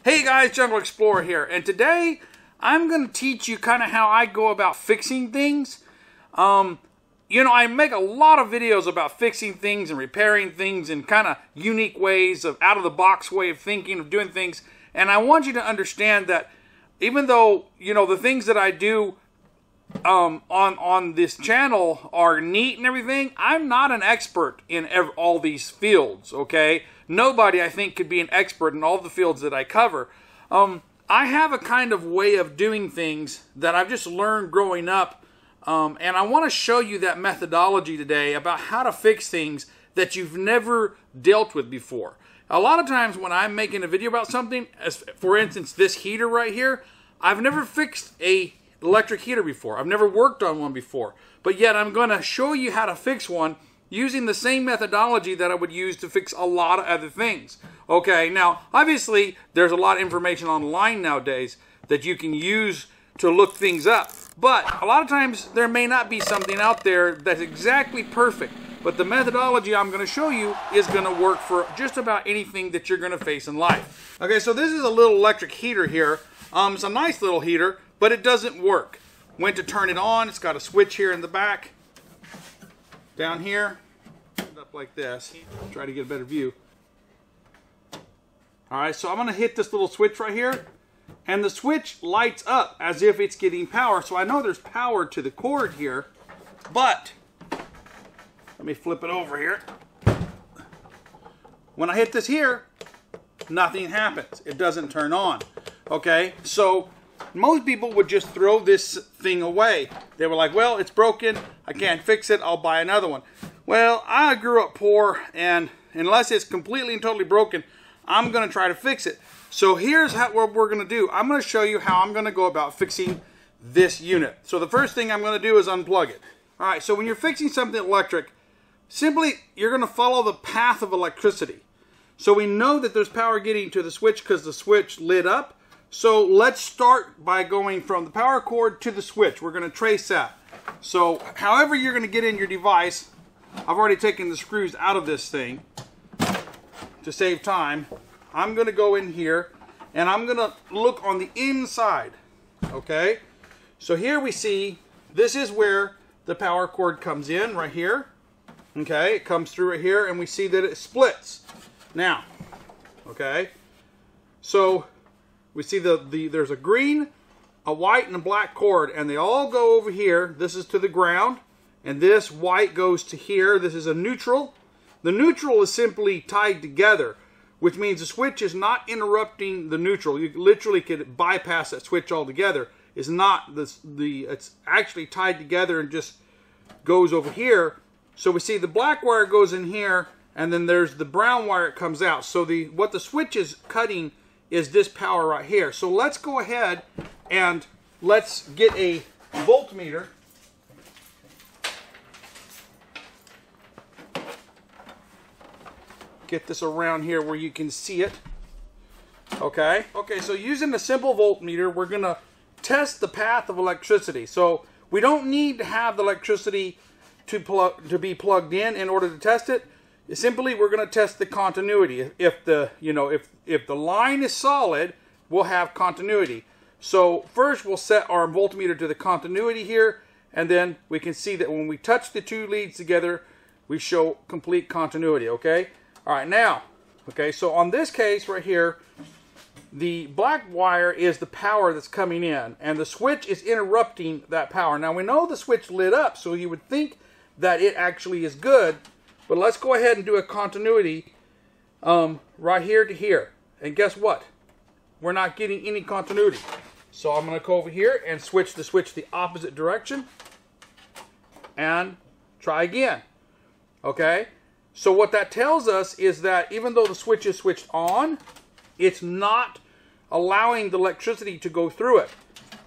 Hey guys, Jungle Explorer here, and today I'm going to teach you kind of how I go about fixing things. I make a lot of videos about fixing things and repairing things in kind of unique ways, of out-of-the-box way of thinking, of doing things. And I want you to understand that even though, the things that I do on this channel are neat and everything, I'm not an expert in all these fields, okay? Nobody, I think, could be an expert in all the fields that I cover. I have a kind of way of doing things that I've just learned growing up, and I want to show you that methodology today about how to fix things that you've never dealt with before. A lot of times when I'm making a video about something, as for instance this heater right here, I've never fixed a electric heater before. I've never worked on one before, but yet I'm going to show you how to fix one using the same methodology that I would use to fix a lot of other things. Okay, now obviously there's a lot of information online nowadays that you can use to look things up, but a lot of times there may not be something out there that's exactly perfect, but the methodology I'm going to show you is going to work for just about anything that you're going to face in life. Okay, so this is a little electric heater here. It's a nice little heater, but it doesn't work. Went to turn it on, it's got a switch here in the back. Down here, up like this. Try to get a better view. Alright, so I'm going to hit this little switch right here, and the switch lights up as if it's getting power. So I know there's power to the cord here, but let me flip it over here. When I hit this here, nothing happens. It doesn't turn on. Okay, so most people would just throw this thing away. They were like, well, it's broken, I can't fix it, I'll buy another one. Well, I grew up poor, and unless it's completely and totally broken, I'm going to try to fix it. So here's what we're going to do. I'm going to show you how I'm going to go about fixing this unit. So the first thing I'm going to do is unplug it. Alright, so when you're fixing something electric, simply you're going to follow the path of electricity. So we know that there's power getting to the switch because the switch lit up. So let's start by going from the power cord to the switch. We're going to trace that. So however you're going to get in your device, I've already taken the screws out of this thing to save time. I'm going to go in here and I'm going to look on the inside. Okay, so here we see this is where the power cord comes in, right here. Okay, it comes through right here, and we see that it splits. Now, okay, so we see there's a green, a white, and a black cord, and they all go over here. This is to the ground, and this white goes to here. This is a neutral. The neutral is simply tied together, which means the switch is not interrupting the neutral. You literally could bypass that switch altogether. It's not it's actually tied together and just goes over here. So we see the black wire goes in here, and then there's the brown wire that comes out. So what the switch is cutting is this power right here. So let's go ahead and let's get a voltmeter. Get this around here where you can see it. Okay, so using a simple voltmeter, we're going to test the path of electricity. So we don't need to have the electricity to be plugged in order to test it. Simply, we're going to test the continuity. If the line is solid, we'll have continuity. So first, we'll set our voltmeter to the continuity here, and then we can see that when we touch the two leads together, we show complete continuity. Okay. All right. Now, okay. So on this case right here, the black wire is the power that's coming in, and the switch is interrupting that power. Now we know the switch lit up, so you would think that it actually is good. But let's go ahead and do a continuity right here to here. And guess what? We're not getting any continuity. So I'm going to go over here and switch the opposite direction. And try again. Okay? So what that tells us is that even though the switch is switched on, it's not allowing the electricity to go through it.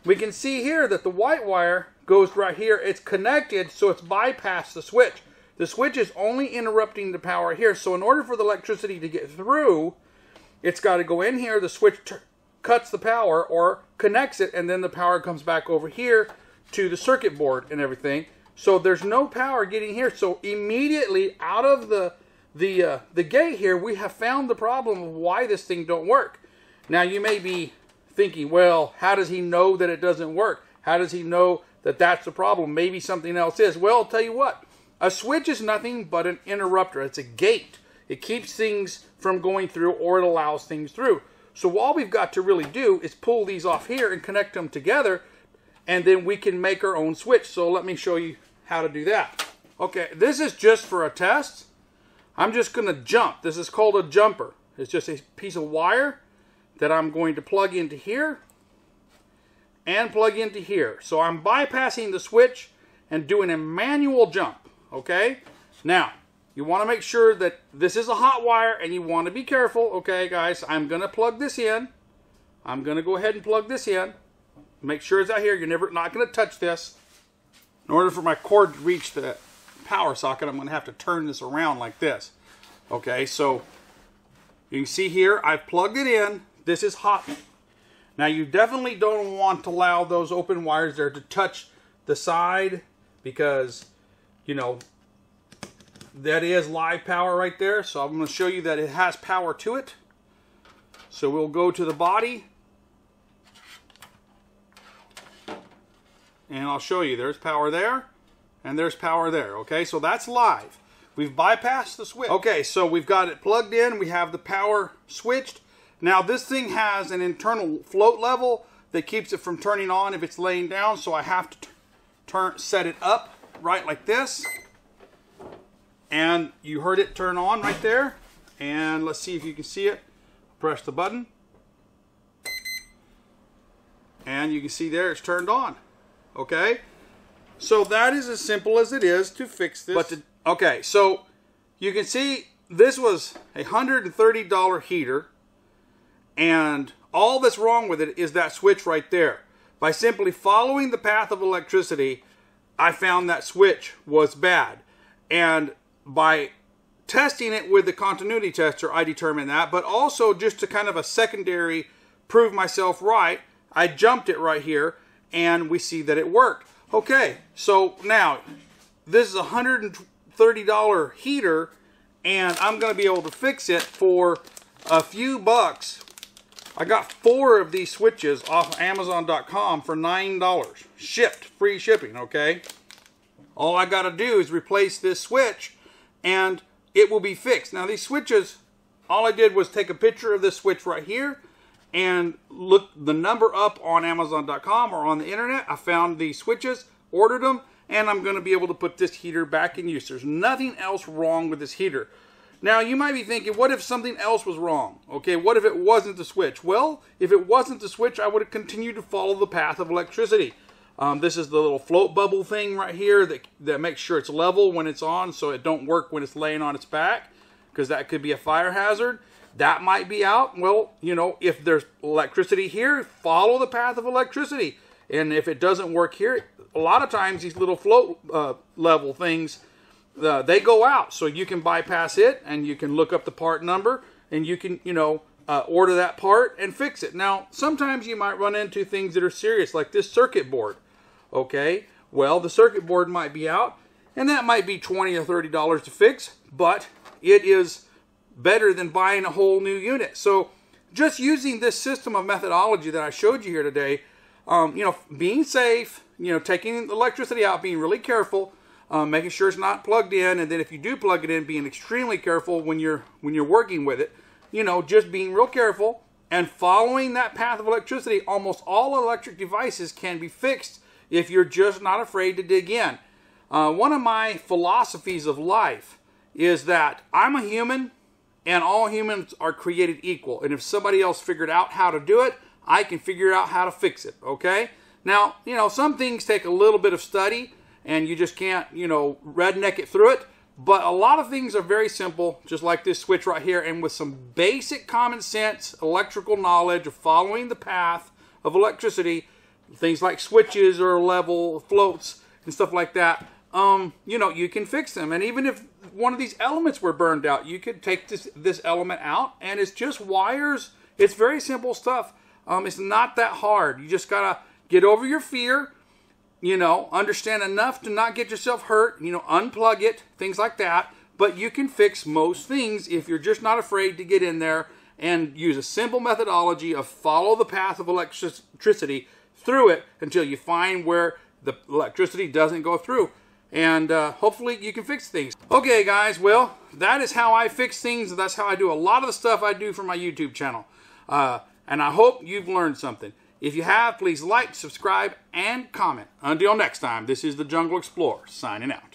We can see here that the white wire goes right here. It's connected, so it's bypassed the switch. The switch is only interrupting the power here. So in order for the electricity to get through, it's got to go in here. The switch cuts the power or connects it, and then the power comes back over here to the circuit board and everything. So there's no power getting here. So immediately out of the gate here, we have found the problem of why this thing don't work. Now you may be thinking, well, how does he know that it doesn't work? How does he know that that's the problem? Maybe something else is. Well, I'll tell you what. A switch is nothing but an interrupter. It's a gate. It keeps things from going through, or it allows things through. So all we've got to really do is pull these off here and connect them together, and then we can make our own switch. So let me show you how to do that. Okay, this is just for a test. I'm just going to jump. This is called a jumper. It's just a piece of wire that I'm going to plug into here and plug into here. So I'm bypassing the switch and doing a manual jump. Okay, now you want to make sure that this is a hot wire, and you want to be careful. Okay, guys, I'm going to plug this in. I'm going to go ahead and plug this in. Make sure it's out here. You're not going to touch this. In order for my cord to reach the power socket, I'm going to have to turn this around like this. Okay, so you can see here, I've plugged it in. This is hot. Now, you definitely don't want to allow those open wires there to touch the side, because, you know, that is live power right there. So I'm going to show you that it has power to it. So we'll go to the body, and I'll show you. There's power there, and there's power there. Okay, so that's live. We've bypassed the switch. Okay, so we've got it plugged in. We have the power switched. Now this thing has an internal float level that keeps it from turning on if it's laying down. So I have to set it up right like this. And you heard it turn on right there. And let's see if you can see it. Press the button. And you can see there it's turned on. Okay. So that is as simple as it is to fix this. Okay, so you can see this was a $130 heater. And all that's wrong with it is that switch right there. By simply following the path of electricity, I found that switch was bad. And by testing it with the continuity tester, I determined that. But also, just to kind of a secondary prove myself right, I jumped it right here, and we see that it worked. Okay, so now, this is a $130 heater, and I'm going to be able to fix it for a few bucks. I got 4 of these switches off Amazon.com for $9. Shipped, free shipping, okay? All I got to do is replace this switch, and it will be fixed. Now, these switches, all I did was take a picture of this switch right here and look the number up on Amazon.com or on the internet. I found these switches, ordered them, and I'm going to be able to put this heater back in use. There's nothing else wrong with this heater. Now, you might be thinking, what if something else was wrong? Okay, what if it wasn't the switch? Well, if it wasn't the switch, I would have continued to follow the path of electricity. This is the little float bubble thing right here that makes sure it's level when it's on, so it don't work when it's laying on its back, because that could be a fire hazard. That might be out. Well, you know, if there's electricity here, follow the path of electricity. And if it doesn't work here, a lot of times these little float level things, they go out. So you can bypass it, and you can look up the part number, and you can, you know, order that part and fix it. Now, sometimes you might run into things that are serious, like this circuit board. Okay, well, the circuit board might be out, and that might be $20 or $30 to fix, but it is better than buying a whole new unit. So just using this system of methodology that I showed you here today, you know, being safe, you know, taking the electricity out, being really careful, making sure it's not plugged in, and then if you do plug it in, being extremely careful when you're working with it, you know, just being real careful and following that path of electricity. Almost all electric devices can be fixed if you're just not afraid to dig in. One of my philosophies of life is that I'm a human, and all humans are created equal. And if somebody else figured out how to do it, I can figure out how to fix it, okay? Now, you know, some things take a little bit of study, and you just can't, you know, redneck it through it. But a lot of things are very simple, just like this switch right here. And with some basic common sense electrical knowledge of following the path of electricity, things like switches or level floats and stuff like that, you know, you can fix them. And even if one of these elements were burned out, you could take this element out, and it's just wires. It's very simple stuff. It's not that hard. You just gotta get over your fear, you know, understand enough to not get yourself hurt, you know, unplug it, things like that. But you can fix most things if you're just not afraid to get in there and use a simple methodology of follow the path of electricity through it until you find where the electricity doesn't go through. And hopefully you can fix things. Okay, guys, well, that is how I fix things. That's how I do a lot of the stuff I do for my YouTube channel. And I hope you've learned something. If you have, please like, subscribe, and comment. Until next time, this is the Jungle Explorer, signing out.